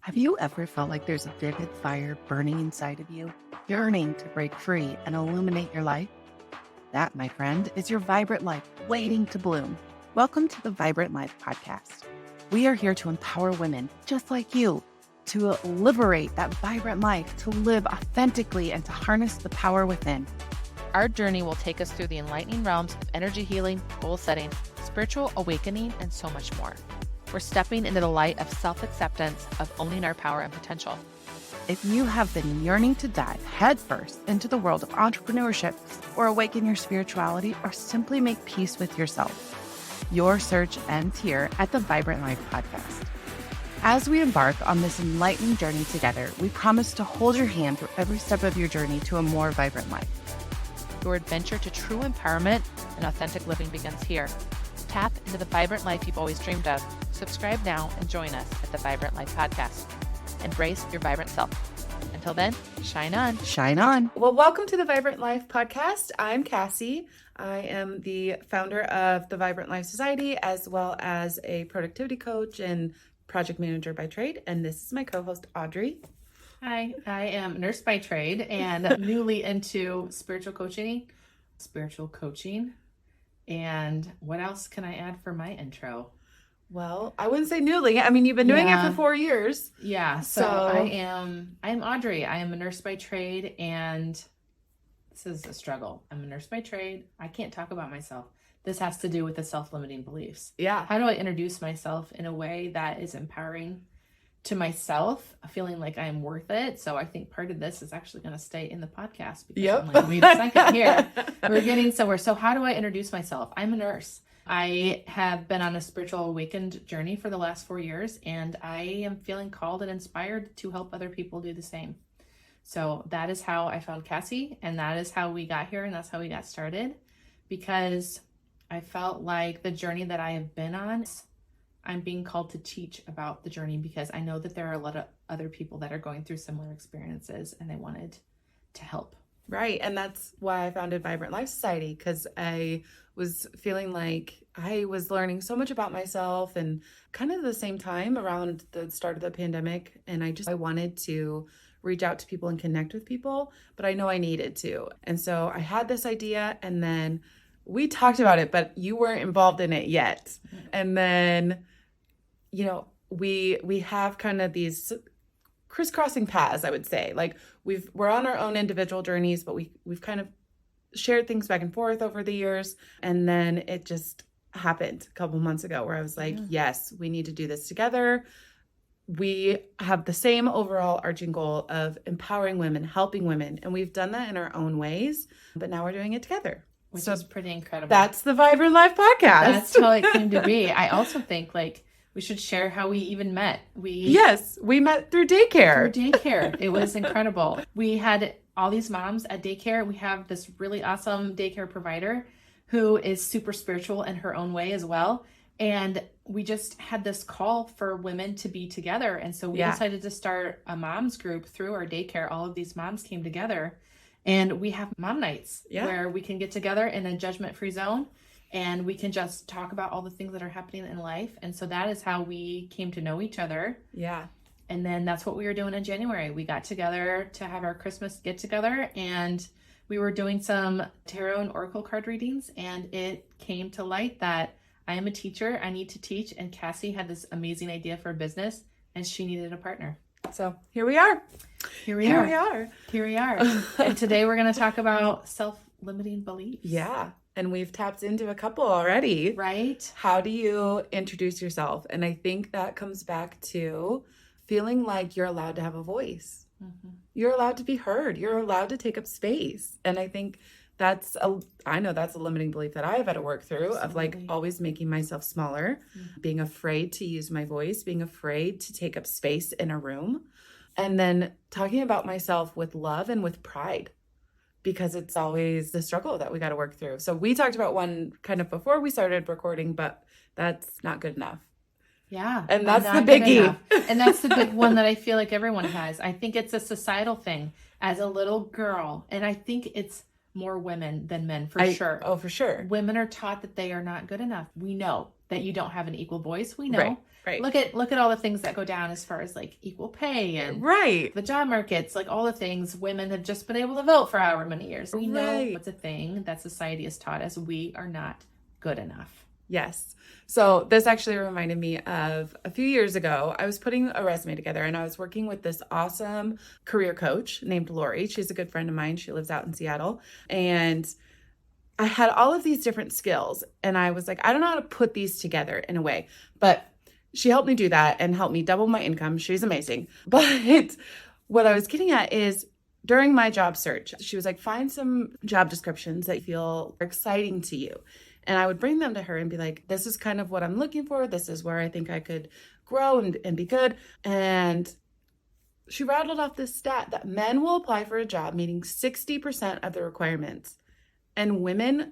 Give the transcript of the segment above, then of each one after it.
Have you ever felt like there's a vivid fire burning inside of you, yearning to break free and illuminate your life? That, my friend, is your vibrant life waiting to bloom. Welcome to the Vibrant Life Podcast. We are here to empower women just like you to liberate that vibrant life, to live authentically, and to harness the power within. Our journey will take us through the enlightening realms of energy healing, goal setting, spiritual awakening, and so much more. We're stepping into the light of self-acceptance, of owning our power and potential. If you have been yearning to dive headfirst into the world of entrepreneurship, or awaken your spirituality, or simply make peace with yourself, your search ends here at the Vibrant Life Podcast. As we embark on this enlightening journey together, we promise to hold your hand through every step of your journey to a more vibrant life. Your adventure to true empowerment and authentic living begins here. Tap into the vibrant life you've always dreamed of. Subscribe now and join us at the Vibrant Life Podcast. Embrace your vibrant self. Until then, shine on. Shine on. Well, welcome to the Vibrant Life Podcast. I'm Cassie. I am the founder of the Vibrant Life Society, as well as a productivity coach and project manager by trade. And this is my co-host, Audrey. Hi, I am a nurse by trade and newly into spiritual coaching. And what else can I add for my intro? Well, I wouldn't say newly. I mean, you've been doing it for 4 years. Yeah. So I'm Audrey. I am a nurse by trade, and this is a struggle. I'm a nurse by trade. I can't talk about myself. This has to do with the self-limiting beliefs. Yeah. How do I introduce myself in a way that is empowering to myself, feeling like I'm worth it? So I think part of this is actually going to stay in the podcast because I'm like, wait a second here. We're getting somewhere. So how do I introduce myself? I'm a nurse. I have been on a spiritual awakened journey for the last 4 years, and I am feeling called and inspired to help other people do the same. So that is how I found Cassi, and that is how we got here, and that's how we got started, because I felt like the journey that I have been on, I'm being called to teach about the journey because I know that there are a lot of other people that are going through similar experiences and they wanted to help. Right. And that's why I founded Vibrant Life Society, because I was feeling like I was learning so much about myself, and kind of the same time around the start of the pandemic. And I wanted to reach out to people and connect with people, but I know I needed to. And so I had this idea, and then we talked about it, but you weren't involved in it yet. And then, you know, we have kind of these crisscrossing paths, I would say. Like we're on our own individual journeys, but we've kind of shared things back and forth over the years. And then it just happened a couple months ago where I was like, yes, we need to do this together. We have the same overall arching goal of empowering women, helping women. And we've done that in our own ways, but now we're doing it together. Which is pretty incredible. That's the Vibrant Life Podcast. That's how it came to be. I also think we should share how we even met. We met through daycare. It was incredible. We had all these moms at daycare. We have this really awesome daycare provider who is super spiritual in her own way as well. And we just had this call for women to be together. And so we decided to start a moms group through our daycare. All of these moms came together, and we have mom nights where we can get together in a judgment-free zone. And we can just talk about all the things that are happening in life. And so that is how we came to know each other. Yeah. And then that's what we were doing in January. We got together to have our Christmas get together, and we were doing some tarot and oracle card readings. And it came to light that I am a teacher. I need to teach. And Cassie had this amazing idea for a business, and she needed a partner. So here we are. Here we are. And today we're going to talk about self-limiting beliefs. Yeah. And we've tapped into a couple already. Right. How do you introduce yourself? And I think that comes back to feeling like you're allowed to have a voice. Mm-hmm. You're allowed to be heard. You're allowed to take up space. And I think I know that's a limiting belief that I have had to work through. Absolutely. Of like always making myself smaller, being afraid to use my voice, being afraid to take up space in a room, and then talking about myself with love and with pride. Because it's always the struggle that we got to work through. So we talked about one kind of before we started recording, but that's not good enough. Yeah. And that's the biggie. And that's the big one that I feel like everyone has. I think it's a societal thing as a little girl. And I think it's more women than men for sure. Oh, for sure. Women are taught that they are not good enough. We know that you don't have an equal voice. We know. Right. Right. Look at all the things that go down as far as like equal pay and right. the job markets, like all the things. Women have just been able to vote for however many years. We know it's a thing that society has taught us. We are not good enough. Yes. So this actually reminded me of a few years ago. I was putting a resume together and I was working with this awesome career coach named Lori. She's a good friend of mine. She lives out in Seattle. And I had all of these different skills and I was like, I don't know how to put these together in a way, but she helped me do that and helped me double my income. She's amazing. But what I was getting at is during my job search, she was like, find some job descriptions that feel exciting to you. And I would bring them to her and be like, this is kind of what I'm looking for. This is where I think I could grow and be good. And she rattled off this stat that men will apply for a job meeting 60% of the requirements. And women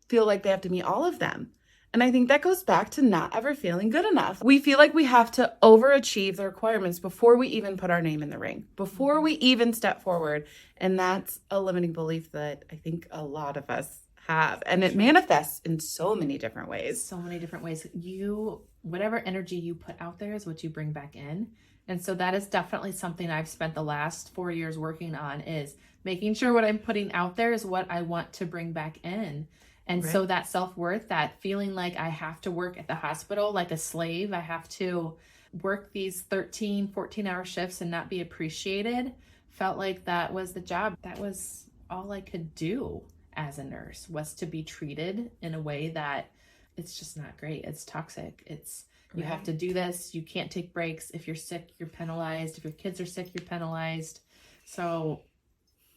feel like they have to meet all of them. And I think that goes back to not ever feeling good enough. We feel like we have to overachieve the requirements before we even put our name in the ring, before we even step forward. And that's a limiting belief that I think a lot of us have. And it manifests in so many different ways. So many different ways. Whatever energy you put out there is what you bring back in. And so that is definitely something I've spent the last 4 years working on, is making sure what I'm putting out there is what I want to bring back in. And so that self-worth, that feeling like I have to work at the hospital like a slave, I have to work these 13, 14-hour shifts and not be appreciated, felt like that was the job. That was all I could do as a nurse, was to be treated in a way that it's just not great. It's toxic. You have to do this. You can't take breaks. If you're sick, you're penalized. If your kids are sick, you're penalized. So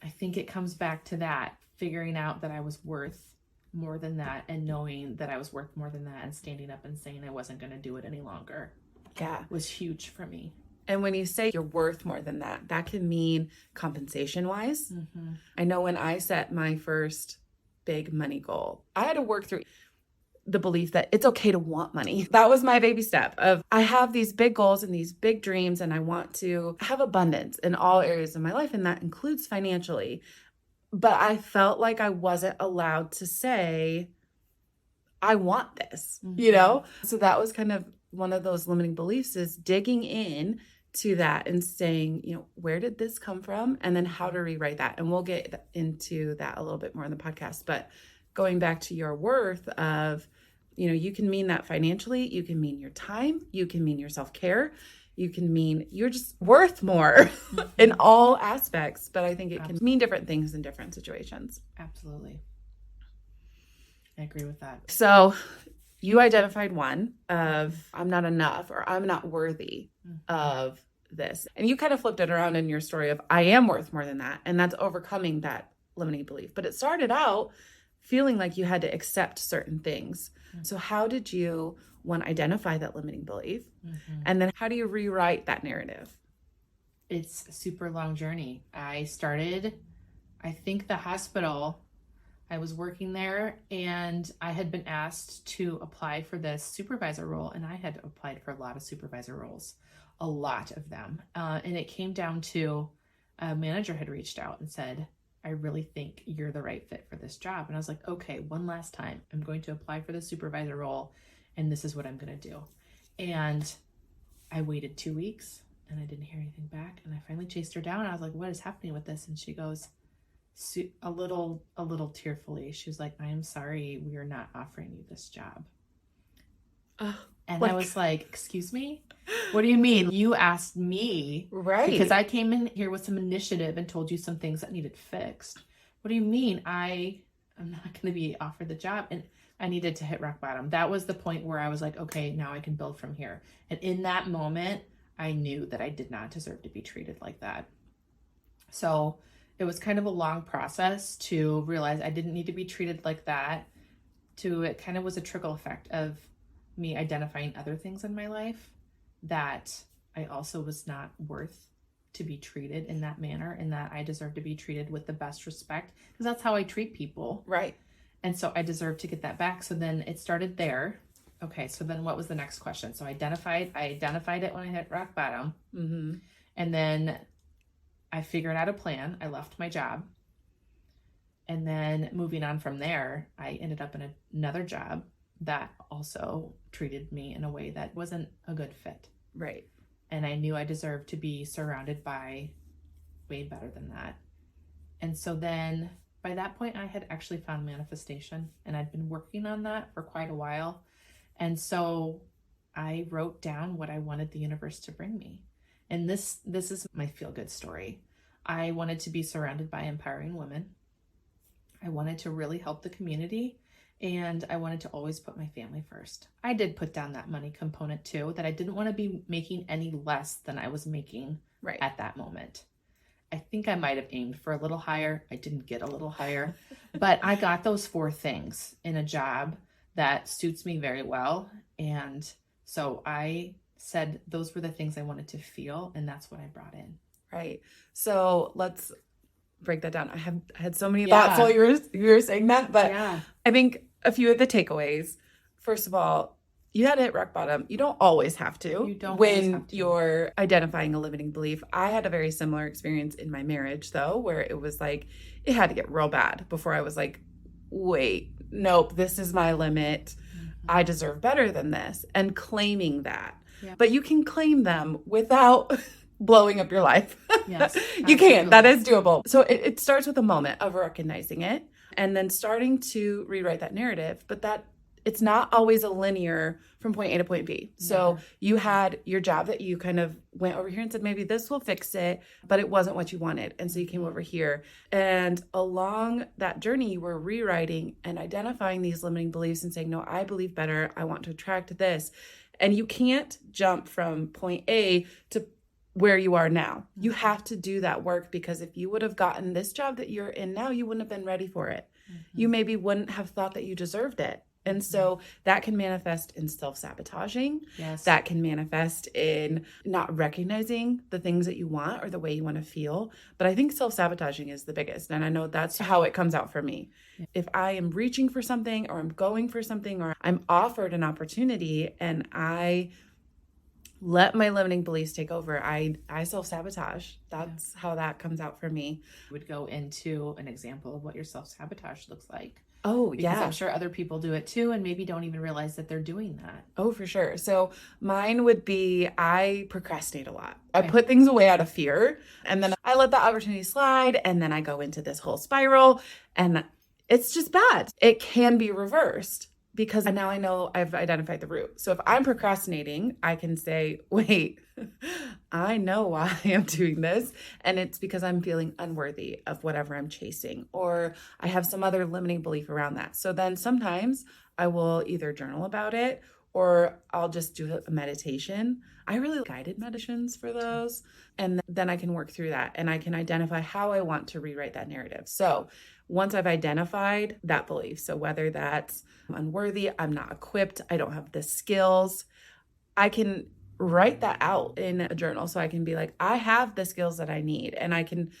I think it comes back to that, figuring out that I was worth more than that, and knowing that I was worth more than that, and standing up and saying I wasn't going to do it any longer. Yeah. Was huge for me. And when you say you're worth more than that, that can mean compensation wise. Mm-hmm. I know when I set my first big money goal, I had to work through the belief that it's okay to want money. That was my baby step of, I have these big goals and these big dreams, and I want to have abundance in all areas of my life. And that includes financially. But I felt like I wasn't allowed to say, I want this, you know? So that was kind of one of those limiting beliefs, is digging in to that and saying, you know, where did this come from? And then how to rewrite that. And we'll get into that a little bit more in the podcast. But going back to your worth of, you know, you can mean that financially, you can mean your time, you can mean your self-care, you can mean you're just worth more in all aspects. But I think it can mean different things in different situations. Absolutely. I agree with that. So you identified one of, I'm not enough, or I'm not worthy of this. And you kind of flipped it around in your story of, I am worth more than that. And that's overcoming that limiting belief. But it started out feeling like you had to accept certain things. So how did you, one, identify that limiting belief? And then how do you rewrite that narrative? It's a super long journey. I think the hospital, I was working there, and I had been asked to apply for this supervisor role. And I had applied for a lot of supervisor roles, a lot of them. And it came down to a manager had reached out and said, I really think you're the right fit for this job. And I was like, okay, one last time, I'm going to apply for the supervisor role, and this is what I'm going to do. And I waited 2 weeks and I didn't hear anything back. And I finally chased her down. I was like, what is happening with this? And she goes, a little tearfully, she was like, I am sorry, we are not offering you this job. And I was like, excuse me? What do you mean? You asked me. Right. Because I came in here with some initiative and told you some things that needed fixed. What do you mean? I'm not going to be offered the job. And I needed to hit rock bottom. That was the point where I was like, okay, now I can build from here. And in that moment, I knew that I did not deserve to be treated like that. So it was kind of a long process to realize I didn't need to be treated like that. It kind of was a trickle effect of me identifying other things in my life that I also was not worth to be treated in that manner, and that I deserve to be treated with the best respect, because that's how I treat people. Right. And so I deserve to get that back. So then it started there. Okay, so then what was the next question? So I identified it when I hit rock bottom. And then I figured out a plan. I left my job. And then moving on from there, I ended up in another job that also treated me in a way that wasn't a good fit. Right. And I knew I deserved to be surrounded by way better than that. And so then by that point, I had actually found manifestation, and I'd been working on that for quite a while. And so I wrote down what I wanted the universe to bring me. And this is my feel-good story. I wanted to be surrounded by empowering women. I wanted to really help the community, and I wanted to always put my family first. I did put down that money component too, that I didn't want to be making any less than I was making at that moment. I think I might have aimed for a little higher. I didn't get a little higher, but I got those 4 things in a job that suits me very well. And so I said those were the things I wanted to feel, and that's what I brought in. Right. So let's break that down. I had so many thoughts while you were saying that, but I think a few of the takeaways. First of all, you had to hit rock bottom. You don't always have to. You don't when always have to. You're identifying a limiting belief. I had a very similar experience in my marriage, though, where it was like it had to get real bad before I was like, wait, nope, this is my limit. I deserve better than this, and claiming that. Yeah. But you can claim them without blowing up your life. Yes, you can. That is doable. So it starts with a moment of recognizing it and then starting to rewrite that narrative. But that it's not always a linear from point A to point B. So you had your job that you kind of went over here and said, maybe this will fix it, but it wasn't what you wanted. And so you came over here. And along that journey, you were rewriting and identifying these limiting beliefs and saying, no, I believe better. I want to attract this. And you can't jump from point A to where you are now. You have to do that work, because if you would have gotten this job that you're in now, you wouldn't have been ready for it. You maybe wouldn't have thought that you deserved it. And so that can manifest in self-sabotaging. Yes. That can manifest in not recognizing the things that you want or the way you want to feel. But I think self-sabotaging is the biggest. And I know that's how it comes out for me. Yeah. If I am reaching for something, or I'm going for something, or I'm offered an opportunity and I let my limiting beliefs take over, I self-sabotage. That's how that comes out for me. Would go into an example of what your self-sabotage looks like. Oh, because I'm sure other people do it too, and maybe don't even realize that they're doing that. Oh, for sure. So mine would be, I procrastinate a lot. I put things away out of fear, and then I let the opportunity slide, and then I go into this whole spiral, and it's just bad. It can be reversed, because now I know I've identified the root. So if I'm procrastinating, I can say, wait, I know why I'm doing this. And it's because I'm feeling unworthy of whatever I'm chasing, or I have some other limiting belief around that. So then sometimes I will either journal about it, or I'll just do a meditation. I really like guided meditations for those. And then I can work through that, and I can identify how I want to rewrite that narrative. So once I've identified that belief, so whether that's I'm unworthy, I'm not equipped, I don't have the skills, I can write that out in a journal. So I can be like, I have the skills that I need, and I can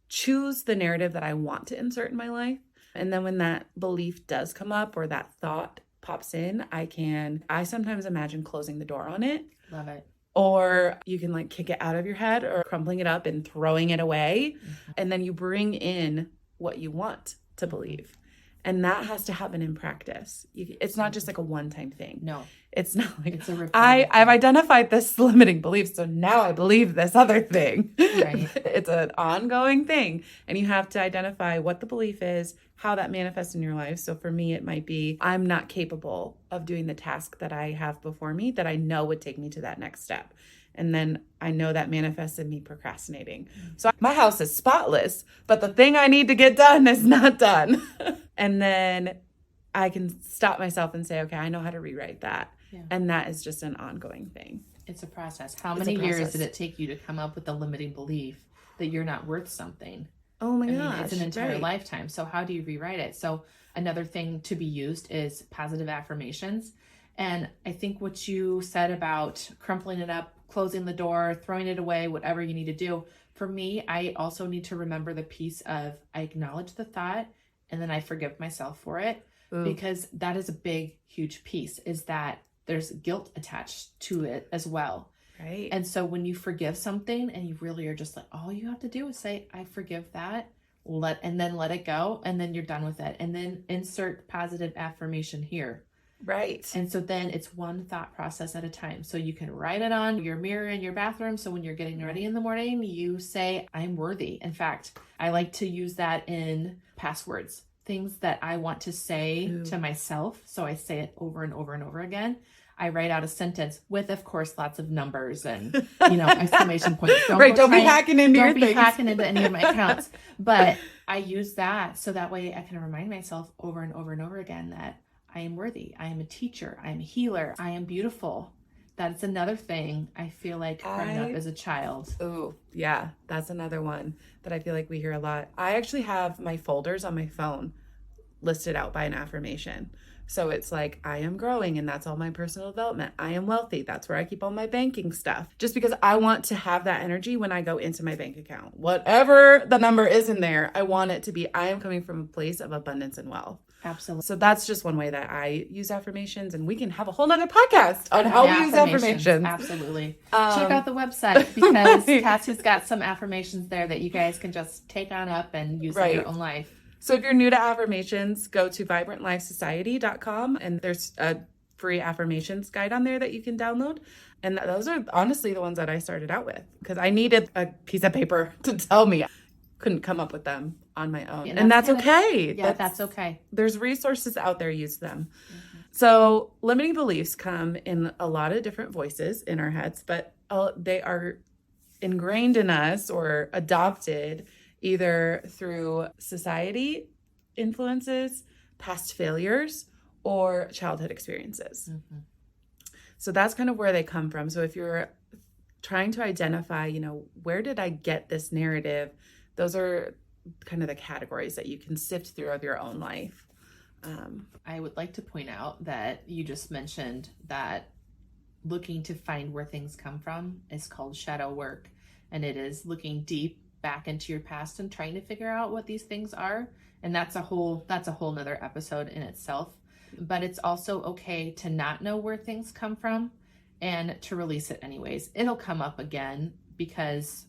choose the narrative that I want to insert in my life. And then when that belief does come up, or that thought pops in, I sometimes imagine closing the door on it. Love it. Or you can like kick it out of your head, or crumpling it up and throwing it away. And then you bring in what you want to believe. And that has to happen in practice. It's not just like a one-time thing. No. It's not like, it's a I've identified this limiting belief, so now I believe this other thing. Right. It's an ongoing thing. And you have to identify what the belief is, how that manifests in your life. So for me, it might be, I'm not capable of doing the task that I have before me that I know would take me to that next step. And then I know that manifests in me procrastinating. So my house is spotless, but the thing I need to get done is not done. And then I can stop myself and say, okay, I know how to rewrite that. Yeah. And that is just an ongoing thing. It's a process. How many years did it take you to come up with the limiting belief that you're not worth something? Oh my gosh. It's an entire lifetime. So how do you rewrite it? So another thing to be used is positive affirmations. And I think what you said about crumpling it up, closing the door, throwing it away, whatever you need to do. For me, I also need to remember the piece of I acknowledge the thought, and then I forgive myself for it. Ooh. Because that is a big, huge piece, is that there's guilt attached to it as well. Right. And so when you forgive something and you really are just like, all you have to do is say, I forgive that, and then let it go. And then you're done with it. And then insert positive affirmation here. Right. And so then it's one thought process at a time. So you can write it on your mirror in your bathroom. So when you're getting ready in the morning, you say, I'm worthy. In fact, I like to use that in passwords, things that I want to say to myself. So I say it over and over and over again. I write out a sentence with, of course, lots of numbers and, exclamation points. Don't be hacking into your things. Don't be hacking into any of my accounts. But I use that so that way I can remind myself over and over and over again that I am worthy. I am a teacher. I am a healer. I am beautiful. That's another thing I feel like growing up as a child. Oh, yeah. That's another one that I feel like we hear a lot. I actually have my folders on my phone listed out by an affirmation. So it's like, I am growing, and that's all my personal development. I am wealthy. That's where I keep all my banking stuff. Just because I want to have that energy when I go into my bank account. Whatever the number is in there, I want it to be, I am coming from a place of abundance and wealth. Absolutely. So that's just one way that I use affirmations, and we can have a whole nother podcast on how we use affirmations. Absolutely. Check out the website because Cassie's got some affirmations there that you guys can just take on up and use in your own life. So if you're new to affirmations, go to vibrantlifesociety.com, and there's a free affirmations guide on there that you can download. And those are honestly the ones that I started out with because I needed a piece of paper to tell me. Couldn't come up with them on my own. And that's okay. That's okay. There's resources out there, use them. Mm-hmm. So limiting beliefs come in a lot of different voices in our heads, but they are ingrained in us or adopted either through society influences, past failures, or childhood experiences. Mm-hmm. So that's kind of where they come from. So if you're trying to identify, where did I get this narrative? Those are kind of the categories that you can sift through of your own life. I would like to point out that you just mentioned that looking to find where things come from is called shadow work. And it is looking deep back into your past and trying to figure out what these things are. And that's a whole nother episode in itself. But it's also okay to not know where things come from and to release it anyways. It'll come up again because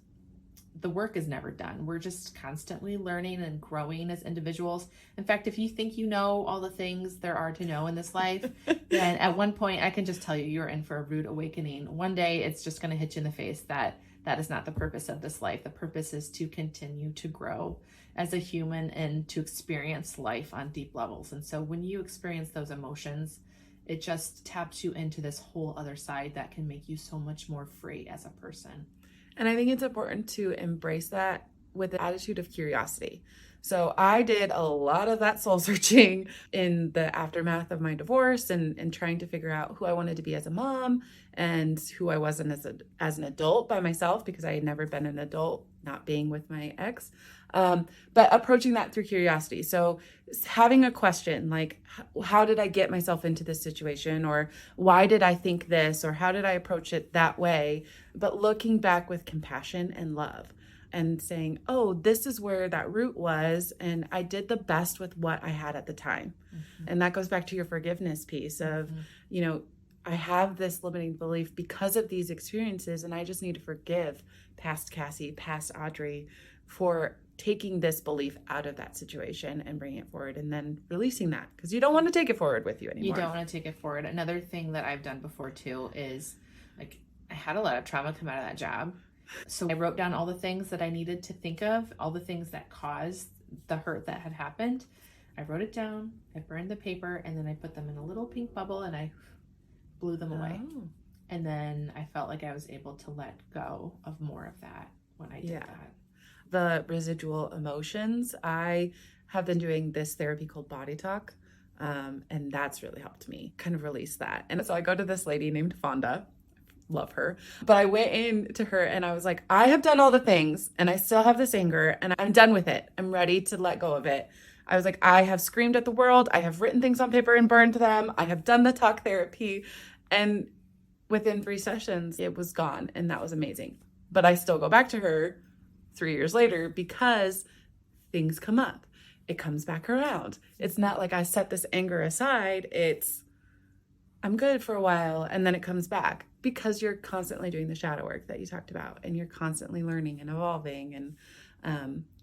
the work is never done. We're just constantly learning and growing as individuals. In fact, if you think you know all the things there are to know in this life, then at one point I can just tell you, you're in for a rude awakening. One day it's just going to hit you in the face that is not the purpose of this life. The purpose is to continue to grow as a human and to experience life on deep levels. And so when you experience those emotions, it just taps you into this whole other side that can make you so much more free as a person. And I think it's important to embrace that with the attitude of curiosity. So I did a lot of that soul searching in the aftermath of my divorce and trying to figure out who I wanted to be as a mom and who I wasn't as an adult by myself because I had never been an adult, not being with my ex. But approaching that through curiosity. So having a question like, how did I get myself into this situation? Or why did I think this? Or how did I approach it that way? But looking back with compassion and love and saying, oh, this is where that root was. And I did the best with what I had at the time. Mm-hmm. And that goes back to your forgiveness piece of, I have this limiting belief because of these experiences. And I just need to forgive past Cassi, past Audrey for taking this belief out of that situation and bringing it forward and then releasing that because you don't want to take it forward with you anymore. You don't want to take it forward. Another thing that I've done before too is like I had a lot of trauma come out of that job. So I wrote down all the things that I needed to think of, all the things that caused the hurt that had happened. I wrote it down, I burned the paper, and then I put them in a little pink bubble and I blew them away. Oh. And then I felt like I was able to let go of more of that when I did that. The residual emotions, I have been doing this therapy called Body Talk, and that's really helped me kind of release that. And so I go to this lady named Fonda, love her, but I went in to her and I was like, I have done all the things and I still have this anger and I'm done with it. I'm ready to let go of it. I was like, I have screamed at the world. I have written things on paper and burned them. I have done the talk therapy, and within 3 sessions, it was gone, and that was amazing. But I still go back to her 3 years later because things come up. It comes back around. It's not like I set this anger aside. It's I'm good for a while, and then it comes back because you're constantly doing the shadow work that you talked about, and you're constantly learning and evolving, and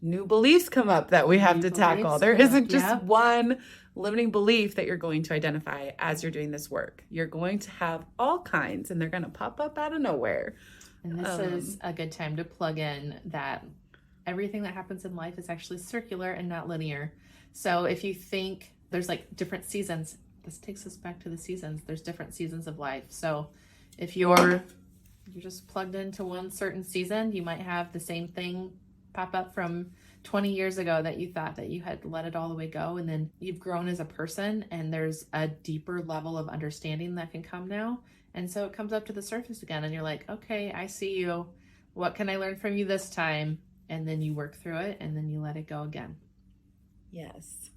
new beliefs come up that we have to tackle. There isn't just one limiting belief that you're going to identify as you're doing this work. You're going to have all kinds, and they're going to pop up out of nowhere. And this is a good time to plug in that everything that happens in life is actually circular and not linear. So if you think there's like different seasons, this takes us back to the seasons. There's different seasons of life. So if you're just plugged into one certain season, you might have the same thing pop up from 20 years ago that you thought that you had let it all the way go, and then you've grown as a person, and there's a deeper level of understanding that can come now, and so it comes up to the surface again, and you're like, okay, I see you, what can I learn from you this time? And then you work through it, and then you let it go again. Yes.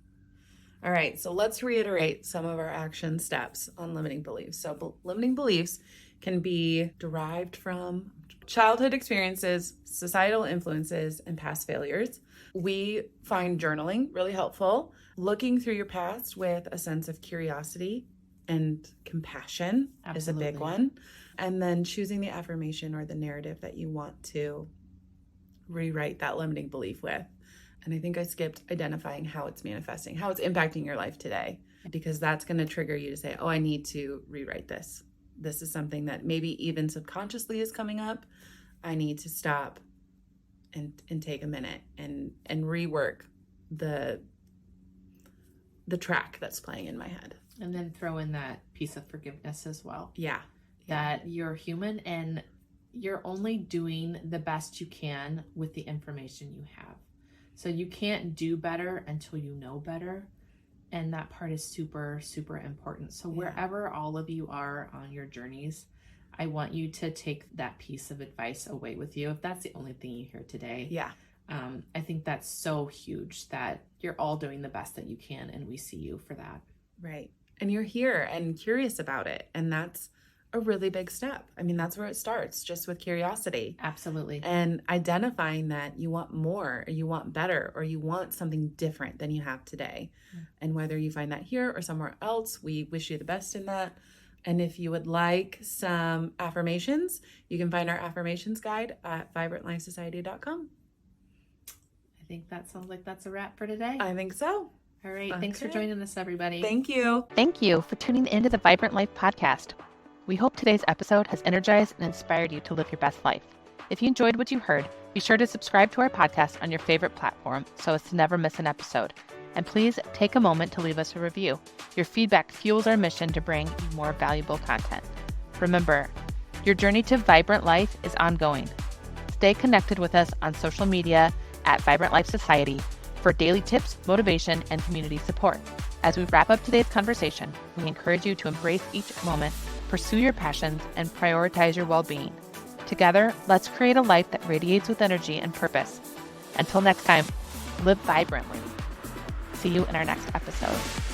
All right, so let's reiterate some of our action steps on limiting beliefs. So limiting beliefs can be derived from childhood experiences, societal influences, and past failures. We find journaling really helpful. Looking through your past with a sense of curiosity and compassion is a big one. And then choosing the affirmation or the narrative that you want to rewrite that limiting belief with. And I think I skipped identifying how it's manifesting, how it's impacting your life today, because that's going to trigger you to say, oh, I need to rewrite this. This is something that maybe even subconsciously is coming up. I need to stop and take a minute and rework the track that's playing in my head. And then throw in that piece of forgiveness as well. Yeah. That you're human and you're only doing the best you can with the information you have. So you can't do better until you know better. And that part is super, super important. So wherever all of you are on your journeys, I want you to take that piece of advice away with you. If that's the only thing you hear today. Yeah. I think that's so huge that you're all doing the best that you can. And we see you for that. Right. And you're here and curious about it. And that's a really big step. I mean, that's where it starts, just with curiosity. Absolutely. And identifying that you want more, or you want better, or you want something different than you have today. And whether you find that here or somewhere else, we wish you the best in that. And if you would like some affirmations, you can find our affirmations guide at vibrantlifesociety.com. I think that sounds like that's a wrap for today. I think so. All right. Thanks for joining us, everybody. Thank you. Thank you for tuning into the Vibrant Life podcast. We hope today's episode has energized and inspired you to live your best life. If you enjoyed what you heard, be sure to subscribe to our podcast on your favorite platform so as to never miss an episode. And please take a moment to leave us a review. Your feedback fuels our mission to bring you more valuable content. Remember, your journey to vibrant life is ongoing. Stay connected with us on social media at Vibrant Life Society for daily tips, motivation, and community support. As we wrap up today's conversation, we encourage you to embrace each moment, pursue your passions, and prioritize your well-being. Together, let's create a life that radiates with energy and purpose. Until next time, live vibrantly. See you in our next episode.